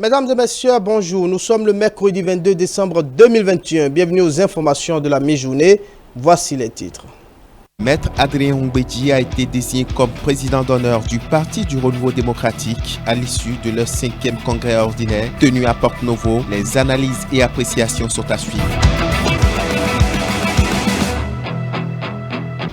Mesdames et messieurs, bonjour. Nous sommes le mercredi 22 décembre 2021. Bienvenue aux informations de la mi-journée. Voici les titres. Maître Adrien Humbedji a été désigné comme président d'honneur du Parti du Renouveau démocratique à l'issue de leur 5e congrès ordinaire tenu à Porto-Novo. Les analyses et appréciations sont à suivre.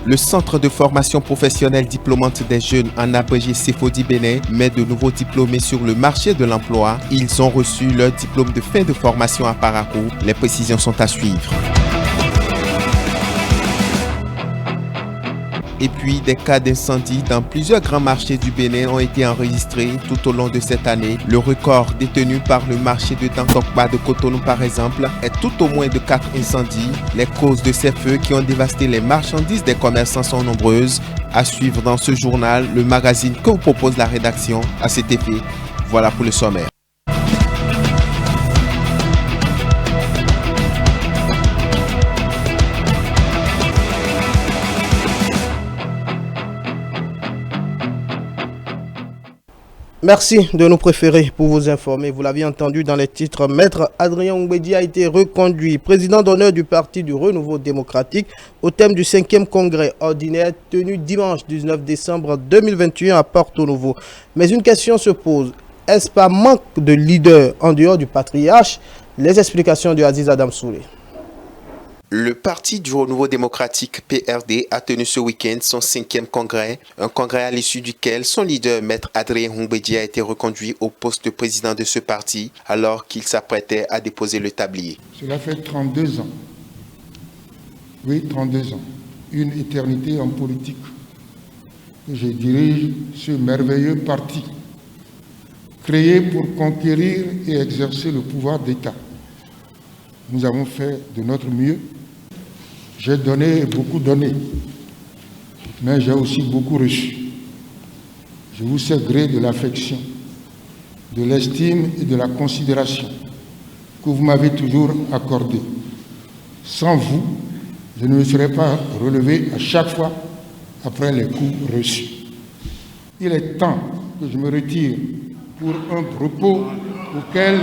Le Centre de formation professionnelle diplômante des jeunes en abrégé CFODI Bénin met de nouveaux diplômés sur le marché de l'emploi. Ils ont reçu leur diplôme de fin de formation à Parakou. Les précisions sont à suivre. Et puis, des cas d'incendie dans plusieurs grands marchés du Bénin ont été enregistrés tout au long de cette année. Le record détenu par le marché de Dankokba de Cotonou, par exemple, est tout au moins de 4 incendies. Les causes de ces feux qui ont dévasté les marchandises des commerçants sont nombreuses. À suivre dans ce journal, le magazine que vous propose la rédaction à cet effet. Voilà pour le sommaire. Merci de nous préférer pour vous informer. Vous l'aviez entendu dans les titres, Maître Adrien Humbedji a été reconduit président d'honneur du Parti du Renouveau démocratique au thème du 5e congrès ordinaire tenu dimanche 19 décembre 2021 à Porto-Novo. Mais une question se pose, est-ce pas manque de leader en dehors du patriarche? Les explications de Aziz Adam Soulé. Le Parti du Renouveau démocratique PRD a tenu ce week-end son 5e congrès, un congrès à l'issue duquel son leader, Maître Adrien Humbedji, a été reconduit au poste de président de ce parti alors qu'il s'apprêtait à déposer le tablier. Cela fait 32 ans. Oui, 32 ans. Une éternité en politique. Je dirige ce merveilleux parti, créé pour conquérir et exercer le pouvoir d'État. Nous avons fait de notre mieux. J'ai donné et beaucoup donné, mais j'ai aussi beaucoup reçu. Je vous sais gré de l'affection, de l'estime et de la considération que vous m'avez toujours accordée. Sans vous, je ne me serais pas relevé à chaque fois après les coups reçus. Il est temps que je me retire pour un repos auquel...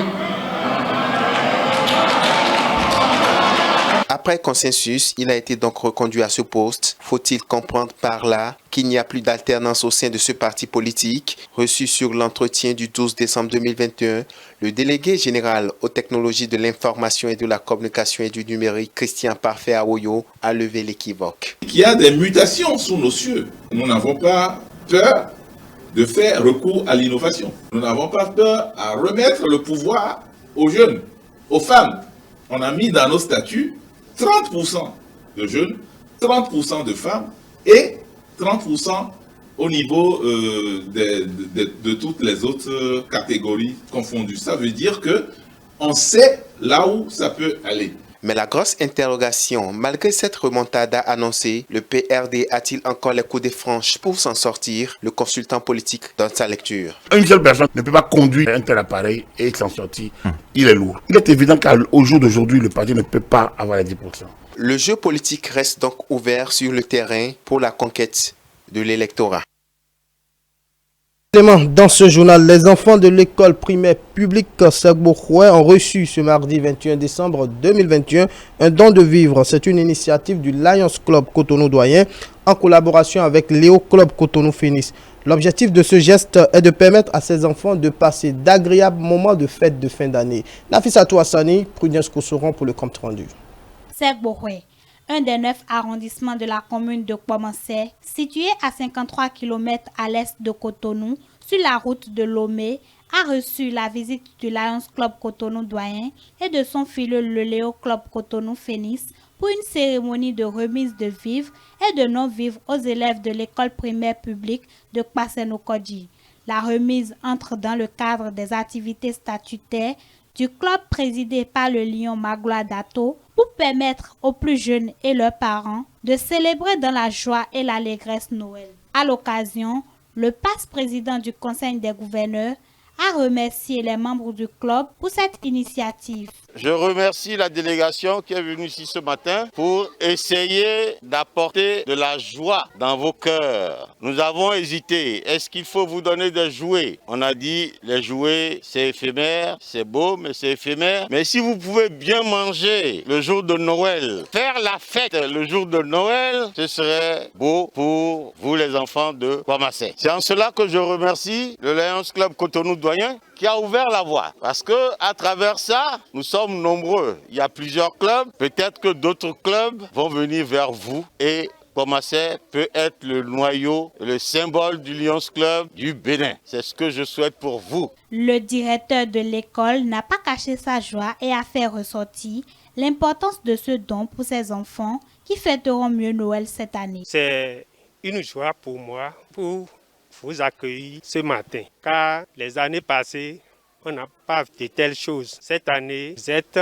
Après consensus, il a été donc reconduit à ce poste. Faut-il comprendre par là qu'il n'y a plus d'alternance au sein de ce parti politique? Reçu sur l'entretien du 12 décembre 2021, le délégué général aux technologies de l'information et de la communication et du numérique, Christian Parfait Awoyo, a levé l'équivoque. Il y a des mutations sous nos cieux. Nous n'avons pas peur de faire recours à l'innovation. Nous n'avons pas peur à remettre le pouvoir aux jeunes, aux femmes. On a mis dans nos statuts 30% de jeunes, 30% de femmes et 30% au niveau de toutes les autres catégories confondues. Ça veut dire qu'on sait là où ça peut aller. Mais la grosse interrogation, malgré cette remontada annoncée, le PRD a-t-il encore les coups de franche pour s'en sortir? Le consultant politique donne sa lecture. Une seule personne ne peut pas conduire un tel appareil et s'en sortir. Il est lourd. Il est évident qu'au jour d'aujourd'hui, le parti ne peut pas avoir les 10%. Le jeu politique reste donc ouvert sur le terrain pour la conquête de l'électorat. Dans ce journal, les enfants de l'école primaire publique Segbokwe ont reçu ce mardi 21 décembre 2021 un don de vivres. C'est une initiative du Lions Club Cotonou Doyen en collaboration avec Léo Club Cotonou Phoenix. L'objectif de ce geste est de permettre à ces enfants de passer d'agréables moments de fête de fin d'année. Nafissatou Hassani, Prudence Koussoron pour le compte rendu. Segbokwe, un des 9 arrondissements de la commune de Kouamansé, situé à 53 km à l'est de Cotonou, sur la route de Lomé, a reçu la visite du Lions Club Cotonou Doyen et de son filleul le Léo Club Cotonou Phoenix pour une cérémonie de remise de vivres et de non-vivres aux élèves de l'école primaire publique de Kpassenokodji. La remise entre dans le cadre des activités statutaires du club présidé par le lion Magloa Dato pour permettre aux plus jeunes et leurs parents de célébrer dans la joie et l'allégresse Noël. À l'occasion, le passe-président du Conseil des gouverneurs a remercié les membres du club pour cette initiative. Je remercie la délégation qui est venue ici ce matin pour essayer d'apporter de la joie dans vos cœurs. Nous avons hésité. Est-ce qu'il faut vous donner des jouets? On a dit les jouets, c'est éphémère, c'est beau, mais c'est éphémère. Mais si vous pouvez bien manger le jour de Noël, faire la fête le jour de Noël, ce serait beau pour vous les enfants de Kwamassé. C'est en cela que je remercie le Lions Club Cotonou Doyen qui a ouvert la voie. Parce que à travers ça, nous sommes nombreux. Il y a plusieurs clubs. Peut-être que d'autres clubs vont venir vers vous et Kwamassé peut être le noyau, le symbole du Lions Club du Bénin. C'est ce que je souhaite pour vous. Le directeur de l'école n'a pas caché sa joie et a fait ressortir l'importance de ce don pour ses enfants qui fêteront mieux Noël cette année. C'est une joie pour moi pour vous accueillir ce matin, car les années passées, on n'a pas de telles choses. Cette année, vous êtes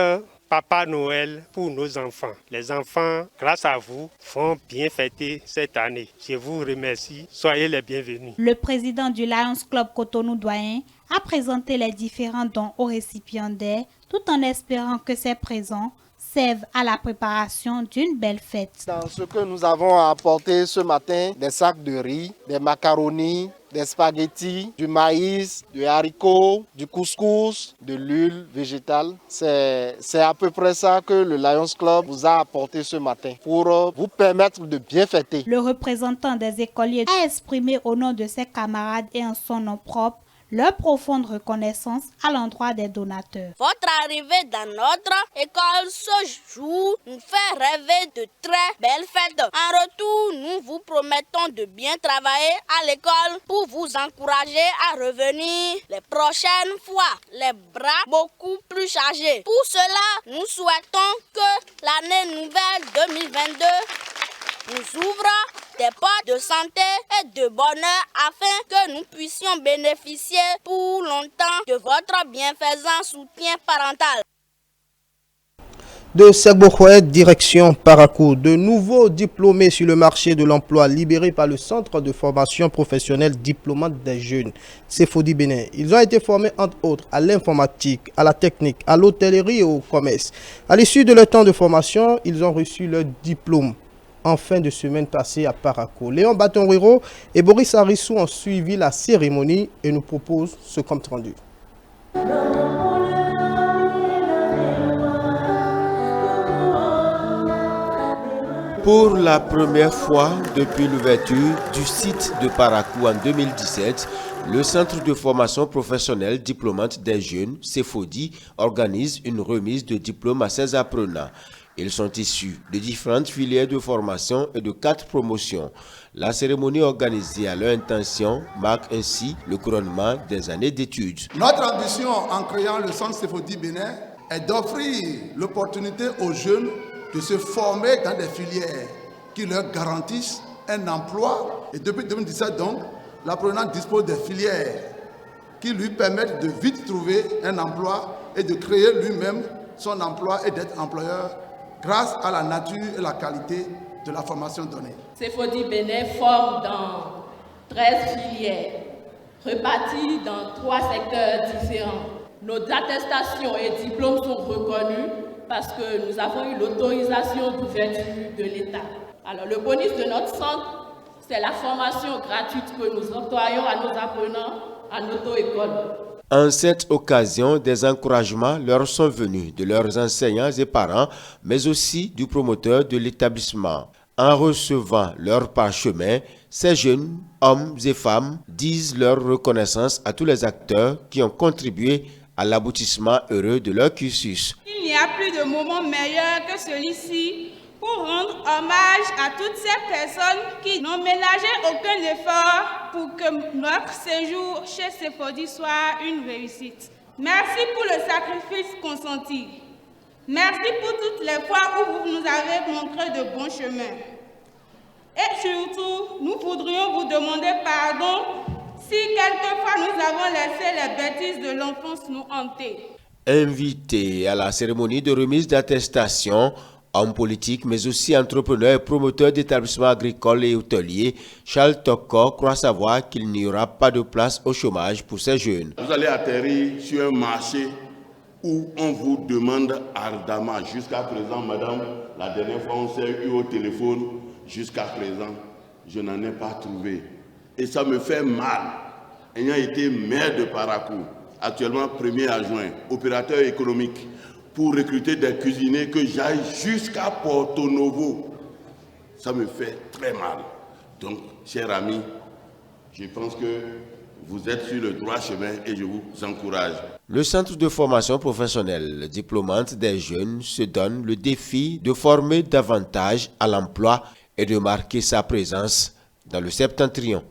Papa Noël pour nos enfants. Les enfants, grâce à vous, vont bien fêter cette année. Je vous remercie. Soyez les bienvenus. Le président du Lions Club Cotonou Doyen a présenté les différents dons aux récipiendaires tout en espérant que ces présents servent à la préparation d'une belle fête. Dans ce que nous avons apporté ce matin, des sacs de riz, des macaronis, des spaghettis, du maïs, du haricot, du couscous, de l'huile végétale. C'est à peu près ça que le Lions Club vous a apporté ce matin pour vous permettre de bien fêter. Le représentant des écoliers a exprimé au nom de ses camarades et en son nom propre leur profonde reconnaissance à l'endroit des donateurs. Votre arrivée dans notre école ce jour nous fait rêver de très belles fêtes. En retour, nous vous promettons de bien travailler à l'école pour vous encourager à revenir les prochaines fois, les bras beaucoup plus chargés. Pour cela, nous souhaitons que l'année nouvelle 2022 nous ouvre des portes de santé et de bonheur afin que nous puissions bénéficier pour longtemps de votre bienfaisant soutien parental. De Segbokhouet, direction Parakou, de nouveaux diplômés sur le marché de l'emploi libérés par le Centre de formation professionnelle diplômante des jeunes, CFODI Bénin. Ils ont été formés entre autres à l'informatique, à la technique, à l'hôtellerie et au commerce. À l'issue de leur temps de formation, ils ont reçu leur diplôme en fin de semaine passée à Parakou. Léon Batonriro et Boris Harissou ont suivi la cérémonie et nous proposent ce compte rendu. Pour la première fois depuis l'ouverture du site de Parakou en 2017, le Centre de formation professionnelle diplômante des jeunes, CFODI, organise une remise de diplômes à ses apprenants. Ils sont issus de différentes filières de formation et de 4 promotions. La cérémonie organisée à leur intention marque ainsi le couronnement des années d'études. Notre ambition en créant le Centre CFODI Bénin est d'offrir l'opportunité aux jeunes de se former dans des filières qui leur garantissent un emploi. Et depuis 2017 donc, l'apprenant dispose des filières qui lui permettent de vite trouver un emploi et de créer lui-même son emploi et d'être employeur grâce à la nature et la qualité de la formation donnée. CFODI Bénin forme dans 13 filières, réparties dans 3 secteurs différents. Nos attestations et diplômes sont reconnus parce que nous avons eu l'autorisation d'ouverture de l'État. Alors le bonus de notre centre, c'est la formation gratuite que nous octroyons à nos apprenants en auto-école. En cette occasion, des encouragements leur sont venus de leurs enseignants et parents, mais aussi du promoteur de l'établissement. En recevant leur parchemin, ces jeunes, hommes et femmes, disent leur reconnaissance à tous les acteurs qui ont contribué à l'aboutissement heureux de leur cursus. Il n'y a plus de moment meilleur que celui-ci pour rendre hommage à toutes ces personnes qui n'ont ménagé aucun effort pour que notre séjour chez CFODI soit une réussite. Merci pour le sacrifice consenti. Merci pour toutes les fois où vous nous avez montré de bons chemins. Et surtout, nous voudrions vous demander pardon si quelquefois nous avons laissé les bêtises de l'enfance nous hanter. Invités à la cérémonie de remise d'attestation, hommes politiques, mais aussi entrepreneurs et promoteurs d'établissements agricoles et hôteliers, Charles Toko croit savoir qu'il n'y aura pas de place au chômage pour ces jeunes. Vous allez atterrir sur un marché où on vous demande ardemment, jusqu'à présent, madame, la dernière fois on s'est eu au téléphone, jusqu'à présent, je n'en ai pas trouvé. Et ça me fait mal, ayant été maire de Parakou, actuellement premier adjoint, opérateur économique, pour recruter des cuisiniers que j'aille jusqu'à Porto Novo. Ça me fait très mal. Donc, chers amis, je pense que vous êtes sur le droit chemin et je vous encourage. Le centre de formation professionnelle diplômante des jeunes se donne le défi de former davantage à l'emploi et de marquer sa présence dans le septentrion.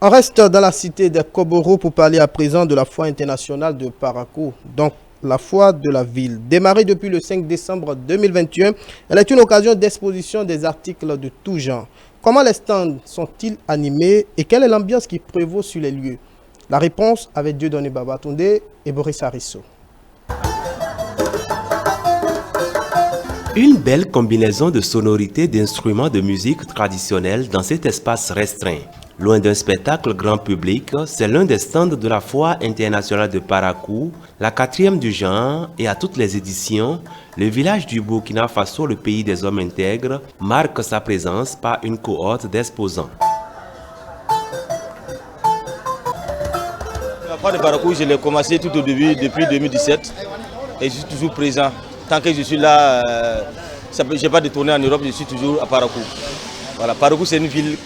On reste dans la cité des Koboro pour parler à présent de la foire internationale de Parakou, donc la foire de la ville. Démarrée depuis le 5 décembre 2021, elle est une occasion d'exposition des articles de tout genre. Comment les stands sont-ils animés et quelle est l'ambiance qui prévaut sur les lieux? La réponse avec Dieudonné Babatunde et Boris Arisso. Une belle combinaison de sonorités d'instruments de musique traditionnels dans cet espace restreint. Loin d'un spectacle grand public, c'est l'un des stands de la Foire internationale de Parakou, la 4e du genre, et à toutes les éditions, le village du Burkina Faso, le pays des hommes intègres, marque sa présence par une cohorte d'exposants. La Foire de Parakou, je l'ai commencé tout au début, depuis 2017, et je suis toujours présent. Tant que je suis là, je n'ai pas de tournée en Europe, je suis toujours à Parakou. Voilà, Parakou, c'est une ville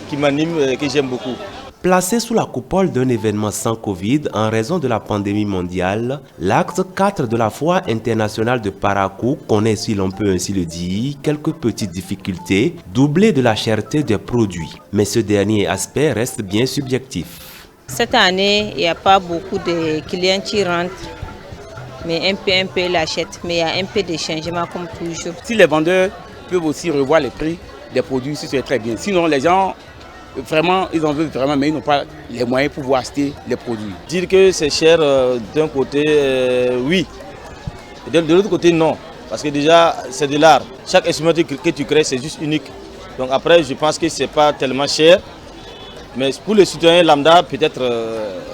qui m'anime et que j'aime beaucoup. Placé sous la coupole d'un événement sans Covid en raison de la pandémie mondiale, l'acte 4 de la Foire internationale de Parakou connaît, si l'on peut ainsi le dire, quelques petites difficultés, doublées de la cherté des produits. Mais ce dernier aspect reste bien subjectif. Cette année, il n'y a pas beaucoup de clients qui rentrent, mais un peu l'achètent, mais il y a un peu de changement comme toujours. Si les vendeurs peuvent aussi revoir les prix des produits, c'est très bien. Sinon, les gens, vraiment, ils en veulent vraiment, mais ils n'ont pas les moyens pour pouvoir acheter les produits. Dire que c'est cher d'un côté, oui. De l'autre côté, non. Parce que déjà, c'est de l'art. Chaque instrument que tu crées, c'est juste unique. Donc après, je pense que ce n'est pas tellement cher. Mais pour le citoyen lambda, peut-être,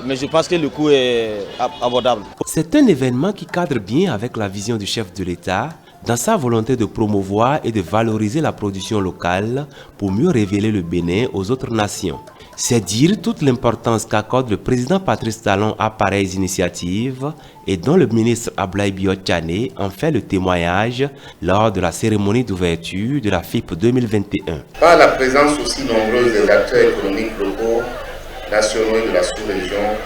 mais je pense que le coût est abordable. C'est un événement qui cadre bien avec la vision du chef de l'État dans sa volonté de promouvoir et de valoriser la production locale pour mieux révéler le Bénin aux autres nations. C'est dire toute l'importance qu'accorde le président Patrice Talon à pareilles initiatives et dont le ministre Ablaye Biot-Tchané en fait le témoignage lors de la cérémonie d'ouverture de la FIP 2021. Par la présence aussi nombreuse des acteurs économiques locaux, nationaux et de la sous-région,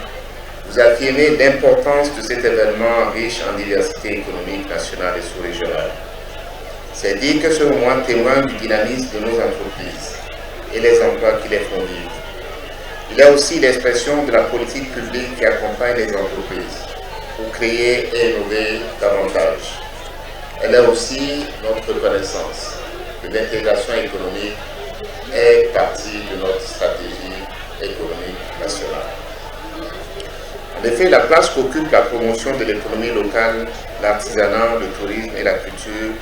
vous affirmez l'importance de cet événement riche en diversité économique nationale et sous-régionale. C'est dire que ce moment témoigne du dynamisme de nos entreprises et les emplois qui les font vivre. Il est aussi l'expression de la politique publique qui accompagne les entreprises pour créer et innover davantage. Elle est aussi notre reconnaissance que l'intégration économique est partie de notre stratégie économique nationale. En effet, la place qu'occupe la promotion de l'économie locale, l'artisanat, le tourisme et la culture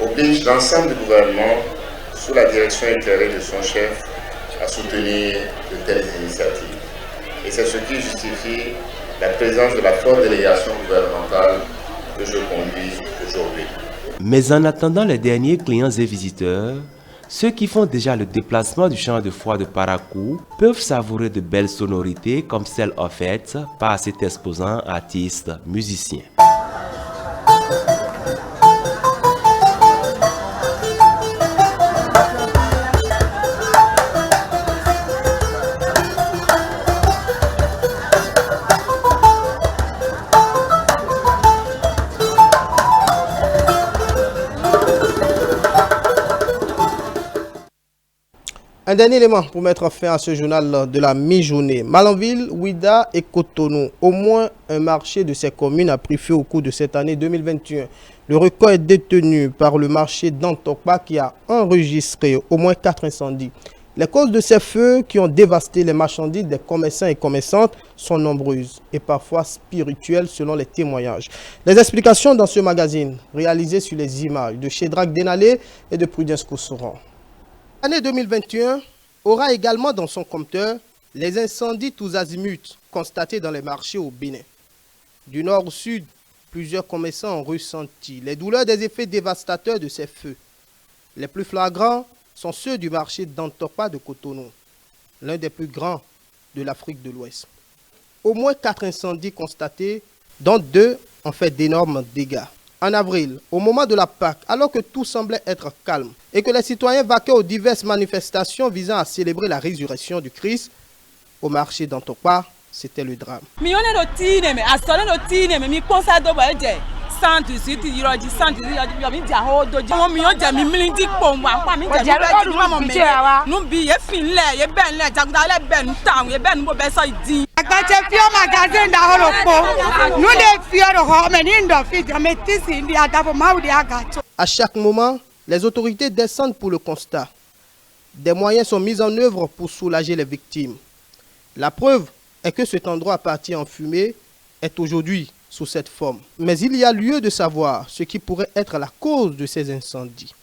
oblige l'ensemble du gouvernement, sous la direction éclairée de son chef, à soutenir de telles initiatives. Et c'est ce qui justifie la présence de la forte délégation gouvernementale que je conduis aujourd'hui. Mais en attendant les derniers clients et visiteurs, ceux qui font déjà le déplacement du champ de foire de Parakou peuvent savourer de belles sonorités comme celles offertes par cet exposant artiste musicien. Un dernier élément pour mettre fin à ce journal de la mi-journée. Malanville, Ouida et Cotonou. Au moins un marché de ces communes a pris feu au cours de cette année 2021. Le record est détenu par le marché d'Antokpa qui a enregistré au moins 4 incendies. Les causes de ces feux qui ont dévasté les marchandises des commerçants et commerçantes sont nombreuses et parfois spirituelles selon les témoignages. Les explications dans ce magazine, réalisé sur les images de Shedrack Denalé et de Prudence Kousouran. L'année 2021 aura également dans son compteur les incendies tous azimuts constatés dans les marchés au Bénin. Du nord au sud, plusieurs commerçants ont ressenti les douleurs des effets dévastateurs de ces feux. Les plus flagrants sont ceux du marché d'Antokpa de Cotonou, l'un des plus grands de l'Afrique de l'Ouest. Au moins 4 incendies constatés, dont 2 ont fait d'énormes dégâts. En avril, au moment de la Pâque, alors que tout semblait être calme et que les citoyens vaquaient aux diverses manifestations visant à célébrer la résurrection du Christ, au marché d'Antokpa, c'était le drame. À chaque moment, les autorités descendent pour le constat. Des moyens sont mis en œuvre pour soulager les victimes. La preuve est que cet endroit parti en fumée est aujourd'hui sous cette forme. Mais il y a lieu de savoir ce qui pourrait être la cause de ces incendies.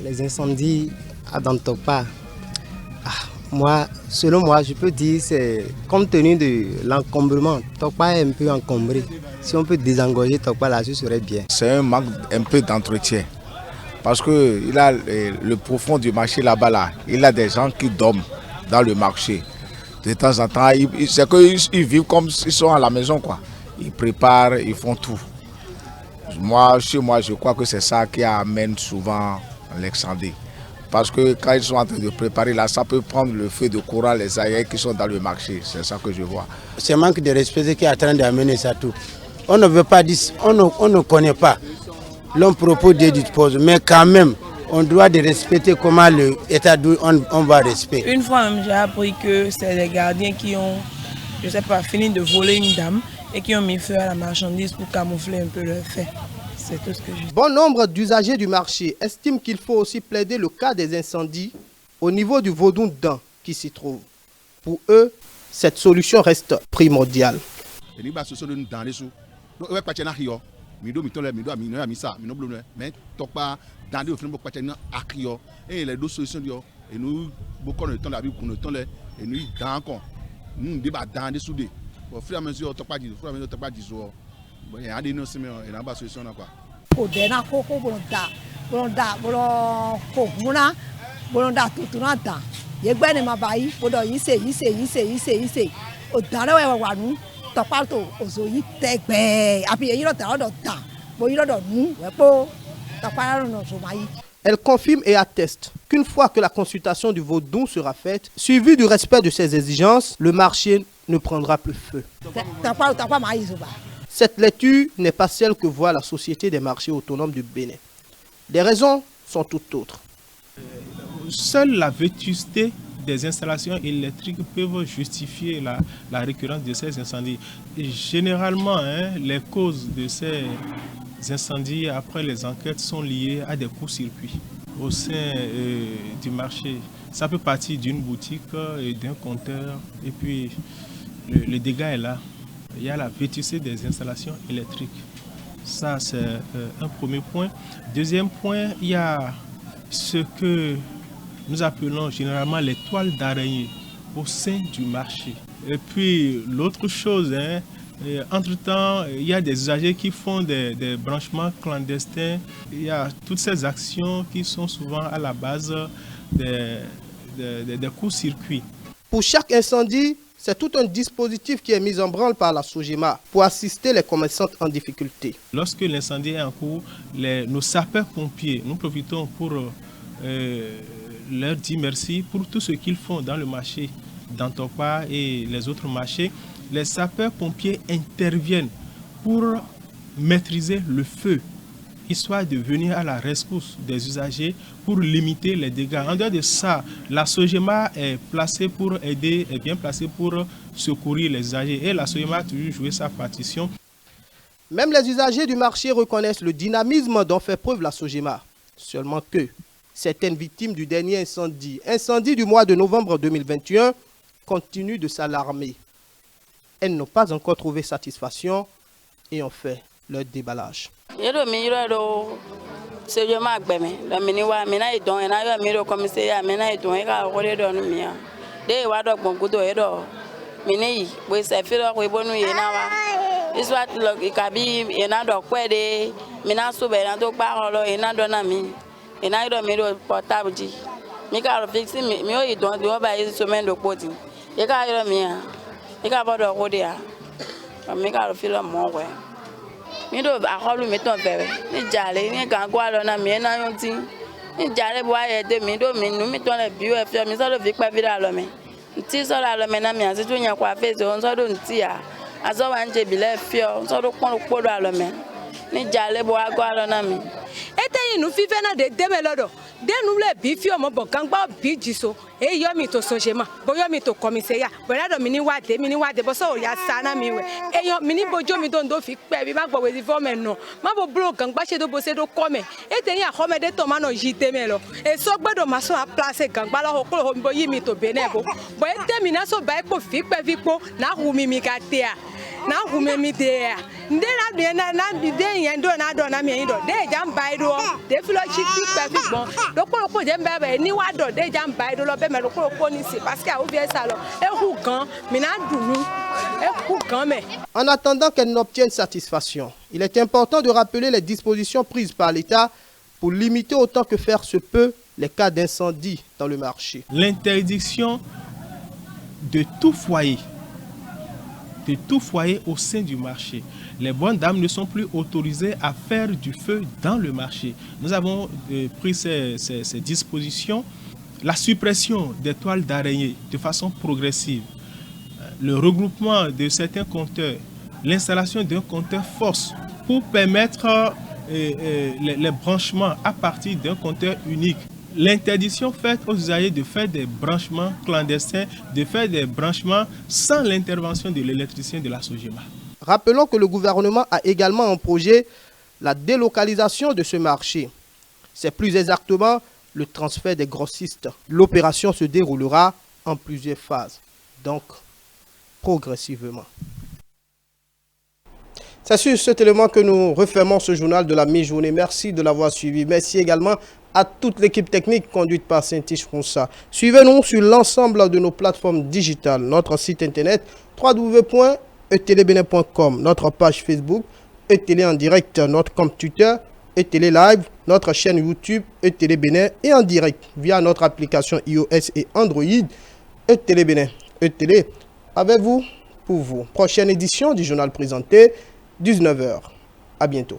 Les incendies à Dantokpa, selon moi, je peux dire c'est compte tenu de l'encombrement. Tokpa est un peu encombré. Si on peut désengorger Tokpa là, ce serait bien. C'est un manque un peu d'entretien. Parce qu'il a le profond du marché là-bas, il a des gens qui dorment dans le marché. De temps en temps, c'est qu'ils vivent comme s'ils sont à la maison, quoi. Ils préparent, ils font tout. Chez moi, je crois que c'est ça qui amène souvent l'incendie. Parce que quand ils sont en train de préparer là, ça peut prendre le feu de courant, les aïeux qui sont dans le marché. C'est ça que je vois. C'est un manque de respect qui est en train d'amener ça tout. On ne veut pas dire, on ne connaît pas l'homme propos de dispose, mais quand même, on doit de respecter comment l'État on va respecter. Une fois même, j'ai appris que c'est les gardiens qui ont, je sais pas, fini de voler une dame et qui ont mis feu à la marchandise pour camoufler un peu leur fait. C'est tout ce que je dis. Bon nombre d'usagers du marché estiment qu'il faut aussi plaider le cas des incendies au niveau du Vaudou Dan qui s'y trouve. Pour eux, cette solution reste primordiale. Elle confirme et atteste qu'une fois que la consultation du Vaudou sera faite, suivie du respect de ses exigences, le marché ne prendra plus feu. Cette lecture n'est pas celle que voit la Société des marchés autonomes du Bénin. Les raisons sont toutes autres. Seule la vétusté des installations électriques peuvent justifier la récurrence de ces incendies. Et généralement, les causes de ces incendies, après les enquêtes, sont liées à des courts-circuits au sein du marché. Ça peut partir d'une boutique et d'un compteur, et puis le dégât est là. Il y a la vétusté des installations électriques. Ça, c'est un premier point. Deuxième point, il y a ce que nous appelons généralement les toiles d'araignée au sein du marché. Et puis, l'autre chose, entre-temps, il y a des usagers qui font des branchements clandestins. Il y a toutes ces actions qui sont souvent à la base des courts-circuits. Pour chaque incendie, c'est tout un dispositif qui est mis en branle par la Sogema pour assister les commerçants en difficulté. Lorsque l'incendie est en cours, nos sapeurs-pompiers, nous profitons pour leur dire merci pour tout ce qu'ils font dans le marché d'Antokpa et les autres marchés. Les sapeurs-pompiers interviennent pour maîtriser le feu, histoire de venir à la rescousse des usagers pour limiter les dégâts. En dehors de ça, la Sogema est placée pour aider, est bien placée pour secourir les usagers. Et la Sogema a toujours joué sa partition. Même les usagers du marché reconnaissent le dynamisme dont fait preuve la Sogema. Seulement que certaines victimes du dernier incendie du mois de novembre 2021, continuent de s'alarmer. Elles n'ont pas encore trouvé satisfaction et ont fait leur déballage. Soit le Kabi, il y en a d'autres quoi de, maintenant sous ben d'autres paroles, il y en a d'autres amis, il y en a d'autres médias portables. Mais quand on fixe, mais il doit y une semaine de côté. Il y a mien, il y a pas de rodéa. Mais quand on fait le mot, ouais. Mais donc à quoi le mettons faire? Ni jalé, ni quand quoi l'on a mis un yon ting. Ni jalé boire et demi, nous mettons les bio et faire, mais ça le vit pas vite à l'homme. Ti so la l'homme na mien, c'est tout nya quoi faire, on so don tia. Azo wanje bile fio, so do kon ko do l'homme. Ni jalé boire quoi l'on a mis. Ete nous vivons dans des démelodo. Dès nous les bifio mo bon kangba bijiso e yo mi to sojema bo yo mi to commissariat bo na do mini wa de bo so ya sana mi we e yo mini bojo mi don do fi pe bi ma gbo we for me no ma bo bro kangba se do bo se do come e te yan home de to ma no jite me lo e so gbedo ma so a place kangba lo ko bo yi mi to benebo bo e te mi na so ba po fi po na hu mi ka te a na hu me de a nde na bi de yan do na mi do de jam bai do de filo chi fi pe fi bon do ko je mbebe ni wa do de jam bai do lo be me lo ko ni si parce que a ouvert ça lo e hu gan mi na dunu e hu gan me. En attendant qu'elle n'obtienne satisfaction, il est important de rappeler les dispositions prises par l'État pour limiter autant que faire se peut les cas d'incendie dans le marché. L'interdiction de tout foyer au sein du marché. Les bonnes dames ne sont plus autorisées à faire du feu dans le marché. Nous avons pris ces dispositions. La suppression des toiles d'araignée de façon progressive, le regroupement de certains compteurs, l'installation d'un compteur force pour permettre les branchements à partir d'un compteur unique. L'interdiction faite aux usagers de faire des branchements clandestins, de faire des branchements sans l'intervention de l'électricien de la Sogema. Rappelons que le gouvernement a également en projet la délocalisation de ce marché. C'est plus exactement le transfert des grossistes. L'opération se déroulera en plusieurs phases, donc progressivement. C'est sur cet élément que nous refermons ce journal de la mi-journée. Merci de l'avoir suivi. Merci également à toute l'équipe technique conduite par Saint-Tiche Fronsa. Suivez-nous sur l'ensemble de nos plateformes digitales. Notre site internet www.etelebene.com, notre page Facebook Etélé en direct, notre compte Twitter Etélé Live, notre chaîne YouTube Etélé Bénin et en direct via notre application iOS et Android Etélé Bénin. Etélé avec vous pour vous. Prochaine édition du journal présenté 19h. À bientôt.